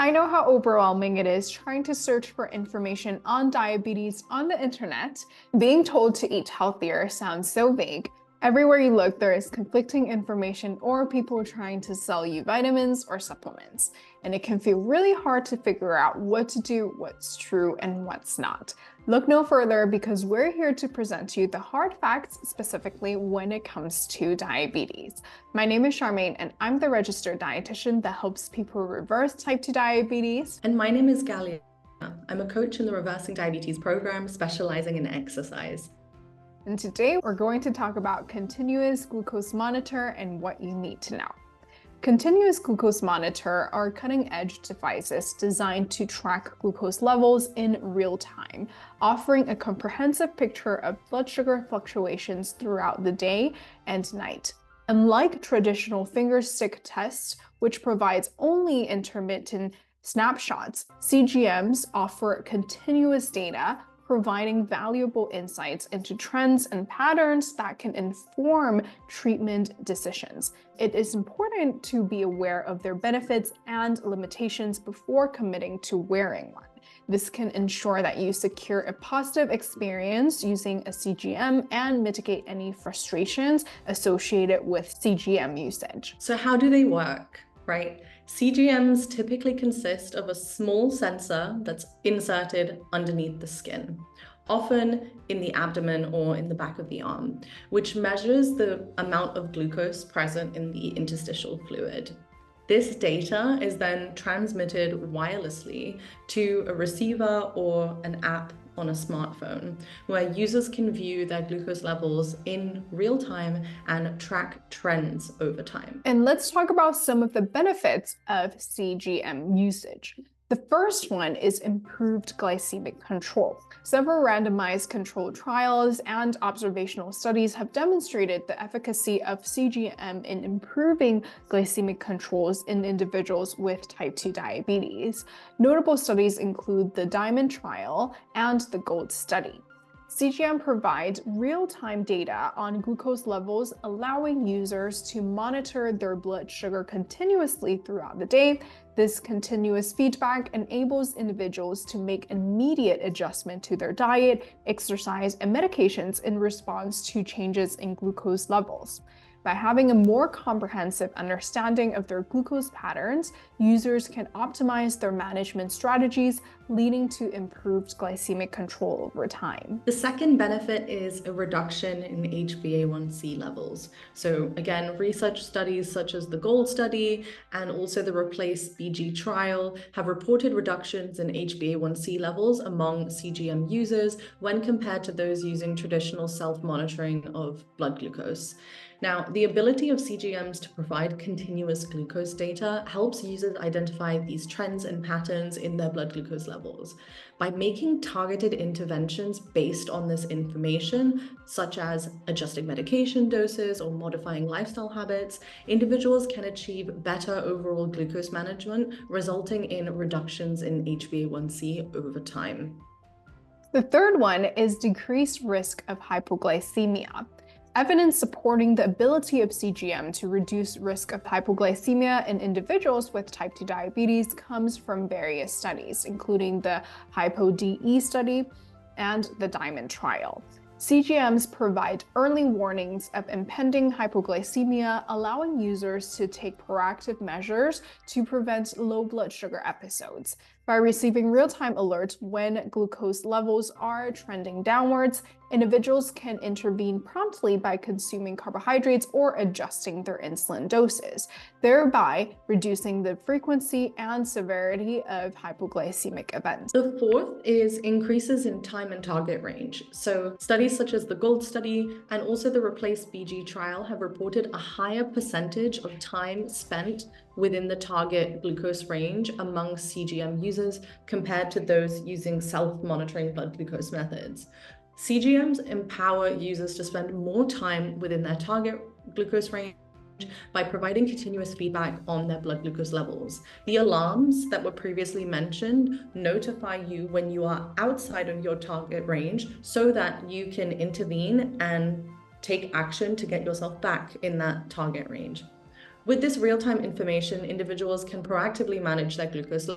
I know how overwhelming it is trying to search for information on diabetes on the internet. Being told to eat healthier sounds so vague. Everywhere you look, there is conflicting information or people trying to sell you vitamins or supplements. And it can feel really hard to figure out what to do, what's true, and what's not. Look no further because we're here to present you the hard facts specifically when it comes to diabetes. My name is Charmaine and I'm the registered dietitian that helps people reverse type 2 diabetes. And my name is Galia. I'm a coach in the Reversing Diabetes program specializing in exercise. And today we're going to talk about continuous glucose monitor and what you need to know. Continuous glucose monitor are cutting-edge devices designed to track glucose levels in real time, offering a comprehensive picture of blood sugar fluctuations throughout the day and night. Unlike traditional finger stick tests, which provides only intermittent snapshots, CGMs offer continuous data, providing valuable insights into trends and patterns that can inform treatment decisions. It is important to be aware of their benefits and limitations before committing to wearing one. This can ensure that you secure a positive experience using a CGM and mitigate any frustrations associated with CGM usage. So how do they work, right? CGMs typically consist of a small sensor that's inserted underneath the skin, often in the abdomen or in the back of the arm, which measures the amount of glucose present in the interstitial fluid. This data is then transmitted wirelessly to a receiver or an app on a smartphone, where users can view their glucose levels in real time and track trends over time. And let's talk about some of the benefits of CGM usage. The first one is improved glycemic control. Several randomized controlled trials and observational studies have demonstrated the efficacy of CGM in improving glycemic controls in individuals with type 2 diabetes. Notable studies include the Diamond trial and the Gold study. CGM provides real-time data on glucose levels, allowing users to monitor their blood sugar continuously throughout the day. This continuous feedback enables individuals to make immediate adjustment to their diet, exercise, and medications in response to changes in glucose levels. By having a more comprehensive understanding of their glucose patterns, users can optimize their management strategies, leading to improved glycemic control over time. The second benefit is a reduction in HbA1c levels. So again, research studies such as the Gold study and also the Replace BG trial have reported reductions in HbA1c levels among CGM users when compared to those using traditional self-monitoring of blood glucose. Now, the ability of CGMs to provide continuous glucose data helps users identify these trends and patterns in their blood glucose levels. By making targeted interventions based on this information, such as adjusting medication doses or modifying lifestyle habits, individuals can achieve better overall glucose management, resulting in reductions in HbA1c over time. The third one is decreased risk of hypoglycemia. Evidence supporting the ability of CGM to reduce risk of hypoglycemia in individuals with type 2 diabetes comes from various studies, including the HypoDE study and the Diamond trial. CGMs provide early warnings of impending hypoglycemia, allowing users to take proactive measures to prevent low blood sugar episodes. By receiving real-time alerts when glucose levels are trending downwards, individuals can intervene promptly by consuming carbohydrates or adjusting their insulin doses, thereby reducing the frequency and severity of hypoglycemic events. The fourth is increases in time and target range. So studies such as the Gold study and also the Replace BG trial have reported a higher percentage of time spent within the target glucose range among CGM users compared to those using self-monitoring blood glucose methods. CGMs empower users to spend more time within their target glucose range by providing continuous feedback on their blood glucose levels. The alarms that were previously mentioned notify you when you are outside of your target range so that you can intervene and take action to get yourself back in that target range. With this real-time information, individuals can proactively manage their glucose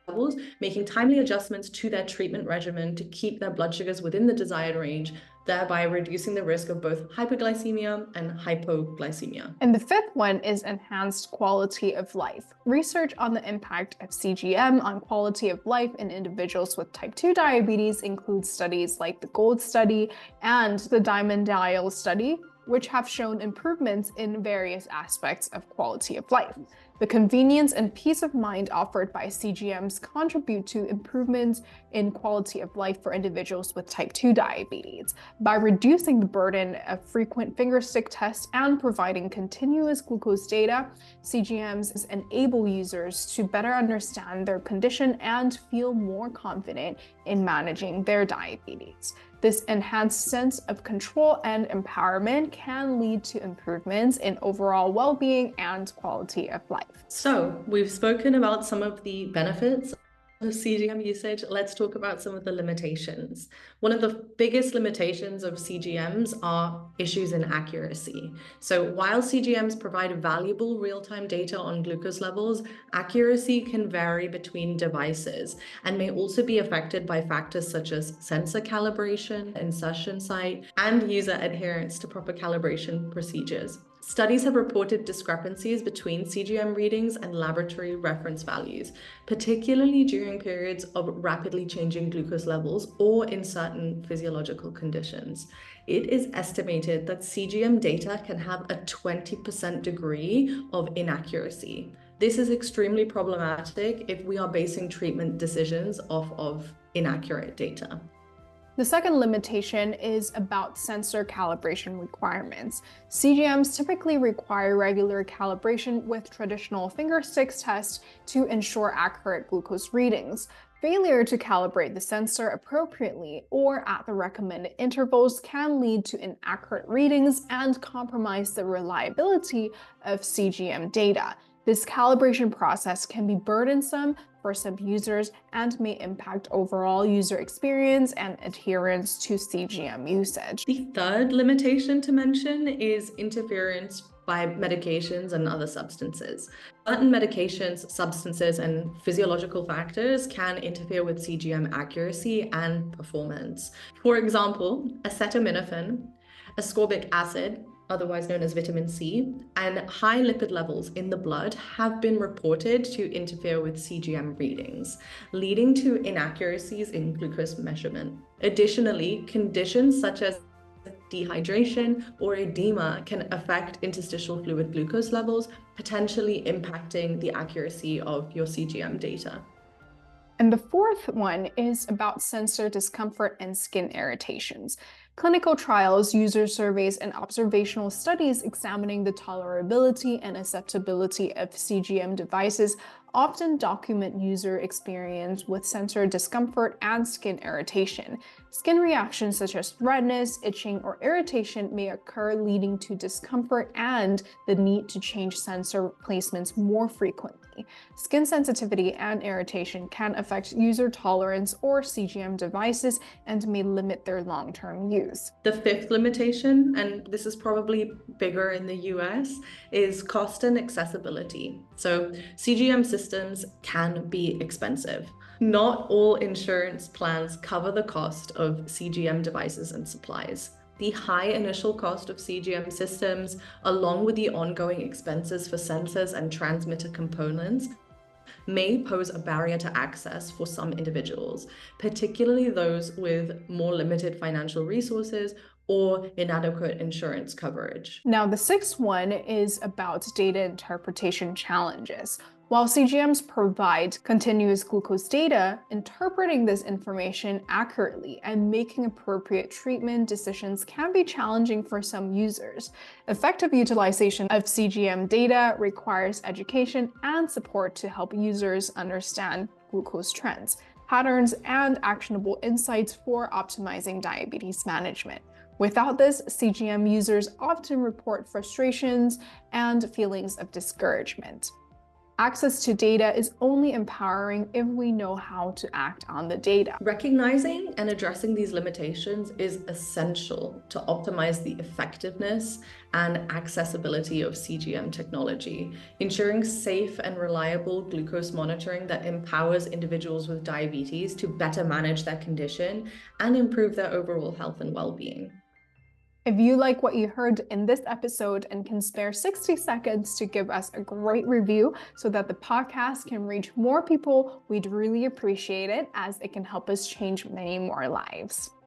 levels, making timely adjustments to their treatment regimen to keep their blood sugars within the desired range, thereby reducing the risk of both hyperglycemia and hypoglycemia. And the fifth one is enhanced quality of life. Research on the impact of CGM on quality of life in individuals with type 2 diabetes includes studies like the GOLD study and the Dominguez study, which have shown improvements in various aspects of quality of life. The convenience and peace of mind offered by CGMs contribute to improvements in quality of life for individuals with type 2 diabetes. By reducing the burden of frequent fingerstick tests and providing continuous glucose data, CGMs enable users to better understand their condition and feel more confident in managing their diabetes. This enhanced sense of control and empowerment can lead to improvements in overall well-being and quality of life. So, we've spoken about some of the benefits of CGM usage. Let's talk about some of the limitations. One of the biggest limitations of CGMs are issues in accuracy. So while CGMs provide valuable real-time data on glucose levels, accuracy can vary between devices and may also be affected by factors such as sensor calibration, insertion site, and user adherence to proper calibration procedures. Studies have reported discrepancies between CGM readings and laboratory reference values, particularly during periods of rapidly changing glucose levels or in certain physiological conditions. It is estimated that CGM data can have a 20% degree of inaccuracy. This is extremely problematic if we are basing treatment decisions off of inaccurate data. The second limitation is about sensor calibration requirements. CGMs typically require regular calibration with traditional fingersticks tests to ensure accurate glucose readings. Failure to calibrate the sensor appropriately or at the recommended intervals can lead to inaccurate readings and compromise the reliability of CGM data. This calibration process can be burdensome for some users and may impact overall user experience and adherence to CGM usage. The third limitation to mention is interference by medications and other substances. Certain medications, substances, and physiological factors can interfere with CGM accuracy and performance. For example, acetaminophen, ascorbic acid, otherwise known as vitamin C, and high lipid levels in the blood have been reported to interfere with CGM readings, leading to inaccuracies in glucose measurement. Additionally, conditions such as dehydration or edema can affect interstitial fluid glucose levels, potentially impacting the accuracy of your CGM data. And the fourth one is about sensor discomfort and skin irritations. Clinical trials, user surveys, and observational studies examining the tolerability and acceptability of CGM devices often document user experience with sensor discomfort and skin irritation. Skin reactions such as redness, itching, or irritation may occur, leading to discomfort and the need to change sensor placements more frequently. Skin sensitivity and irritation can affect user tolerance or CGM devices and may limit their long-term use. The fifth limitation, and this is probably bigger in the US, is cost and accessibility. So CGM systems can be expensive. Not all insurance plans cover the cost of CGM devices and supplies. The high initial cost of CGM systems, along with the ongoing expenses for sensors and transmitter components, may pose a barrier to access for some individuals, particularly those with more limited financial resources or inadequate insurance coverage. Now, the sixth one is about data interpretation challenges. While CGMs provide continuous glucose data, interpreting this information accurately and making appropriate treatment decisions can be challenging for some users. Effective utilization of CGM data requires education and support to help users understand glucose trends, patterns, and actionable insights for optimizing diabetes management. Without this, CGM users often report frustrations and feelings of discouragement. Access to data is only empowering if we know how to act on the data. Recognizing and addressing these limitations is essential to optimize the effectiveness and accessibility of CGM technology, ensuring safe and reliable glucose monitoring that empowers individuals with diabetes to better manage their condition and improve their overall health and well-being. If you like what you heard in this episode and can spare 60 seconds to give us a great review so that the podcast can reach more people, we'd really appreciate it, as it can help us change many more lives.